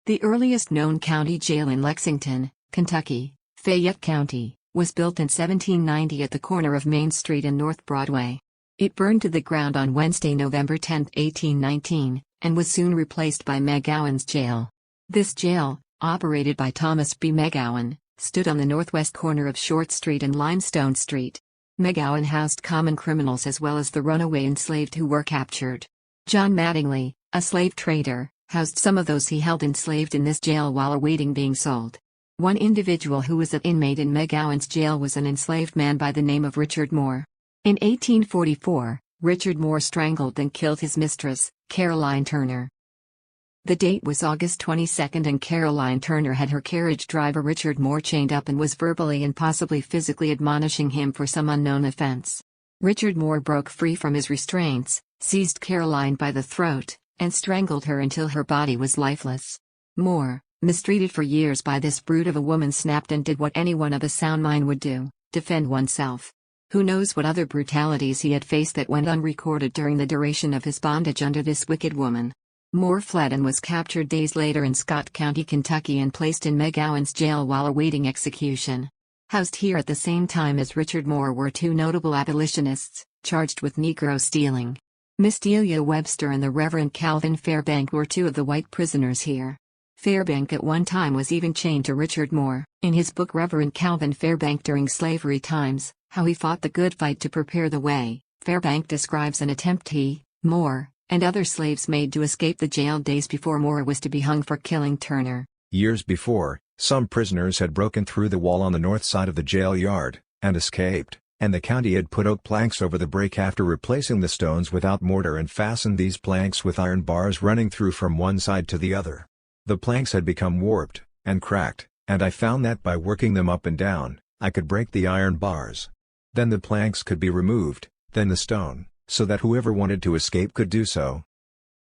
The earliest known county jail in Lexington, Kentucky, Fayette County, was built in 1790 at the corner of Main Street and North Broadway. It burned to the ground on Wednesday, November 10, 1819, and was soon replaced by McGowan's Jail. This jail, operated by Thomas B. McGowan, stood on the northwest corner of Short Street and Limestone Street. McGowan housed common criminals as well as the runaway enslaved who were captured. John Mattingly, a slave trader, housed some of those he held enslaved in this jail while awaiting being sold. One individual who was an inmate in McGowan's jail was an enslaved man by the name of Richard Moore. In 1844, Richard Moore strangled and killed his mistress, Caroline Turner. The date was August 22 and Caroline Turner had her carriage driver Richard Moore chained up and was verbally and possibly physically admonishing him for some unknown offense. Richard Moore broke free from his restraints, seized Caroline by the throat, and strangled her until her body was lifeless. Moore, mistreated for years by this brute of a woman, snapped and did what anyone of a sound mind would do: defend oneself. Who knows what other brutalities he had faced that went unrecorded during the duration of his bondage under this wicked woman. Moore fled and was captured days later in Scott County, Kentucky, and placed in McGowan's jail while awaiting execution. Housed here at the same time as Richard Moore were two notable abolitionists, charged with Negro stealing. Miss Delia Webster and the Reverend Calvin Fairbank were two of the white prisoners here. Fairbank at one time was even chained to Richard Moore. In his book Reverend Calvin Fairbank During Slavery Times, How He Fought the Good Fight to Prepare the Way, Fairbank describes an attempt he, Moore, and other slaves made to escape the jail days before Moore was to be hung for killing Turner. Years before, some prisoners had broken through the wall on the north side of the jail yard, and escaped, and the county had put oak planks over the break after replacing the stones without mortar and fastened these planks with iron bars running through from one side to the other. The planks had become warped, and cracked, and I found that by working them up and down, I could break the iron bars. Then the planks could be removed, then the stone, so that whoever wanted to escape could do so.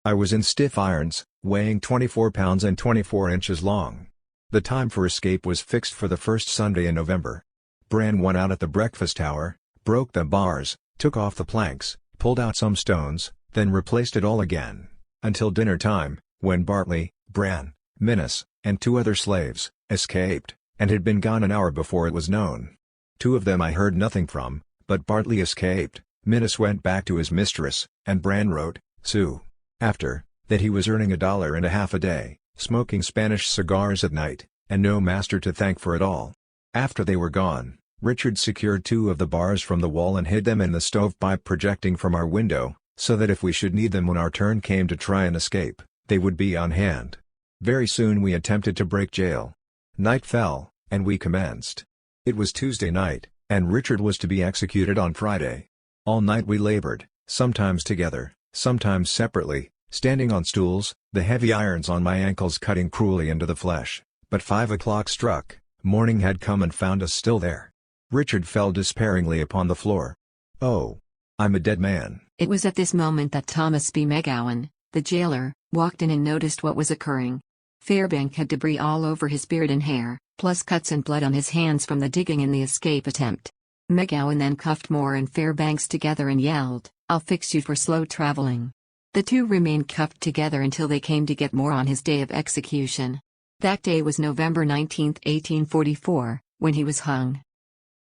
I was in stiff irons, weighing 24 pounds and 24 inches long. The time for escape was fixed for the first Sunday in November. Bran went out at the breakfast hour, broke the bars, took off the planks, pulled out some stones, then replaced it all again, until dinner time, when Bartley, Bran, Minnis, and two other slaves, escaped, and had been gone an hour before it was known. Two of them I heard nothing from, but Bartley escaped. Minnis went back to his mistress, and Bran wrote, Sue, after that he was earning $1.50 a day, smoking Spanish cigars at night, and no master to thank for it all. After they were gone, Richard secured two of the bars from the wall and hid them in the stovepipe projecting from our window, so that if we should need them when our turn came to try and escape, they would be on hand. Very soon we attempted to break jail. Night fell, and we commenced. It was Tuesday night, and Richard was to be executed on Friday. All night we labored, sometimes together, sometimes separately, standing on stools, the heavy irons on my ankles cutting cruelly into the flesh. But 5 o'clock struck, morning had come and found us still there. Richard fell despairingly upon the floor. Oh, I'm a dead man. It was at this moment that Thomas B. McGowan, the jailer, walked in and noticed what was occurring. Fairbank had debris all over his beard and hair, plus cuts and blood on his hands from the digging in the escape attempt. McGowan then cuffed Moore and Fairbanks together and yelled, "I'll fix you for slow traveling." The two remained cuffed together until they came to get Moore on his day of execution. That day was November 19, 1844, when he was hung.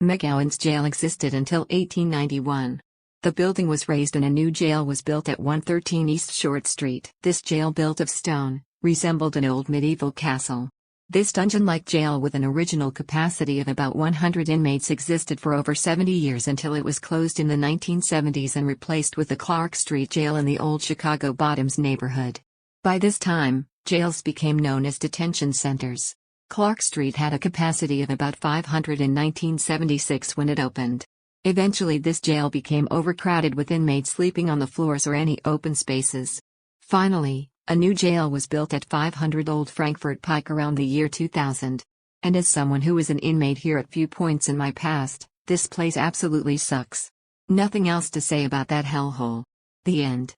McGowan's jail existed until 1891. The building was razed and a new jail was built at 113 East Short Street. This jail, built of stone, resembled an old medieval castle. This dungeon-like jail with an original capacity of about 100 inmates existed for over 70 years until it was closed in the 1970s and replaced with the Clark Street Jail in the old Chicago Bottoms neighborhood. By this time, jails became known as detention centers. Clark Street had a capacity of about 500 in 1976 when it opened. Eventually this jail became overcrowded with inmates sleeping on the floors or any open spaces. Finally, a new jail was built at 500 Old Frankfort Pike around the year 2000. And as someone who was an inmate here at few points in my past, this place absolutely sucks. Nothing else to say about that hellhole. The end.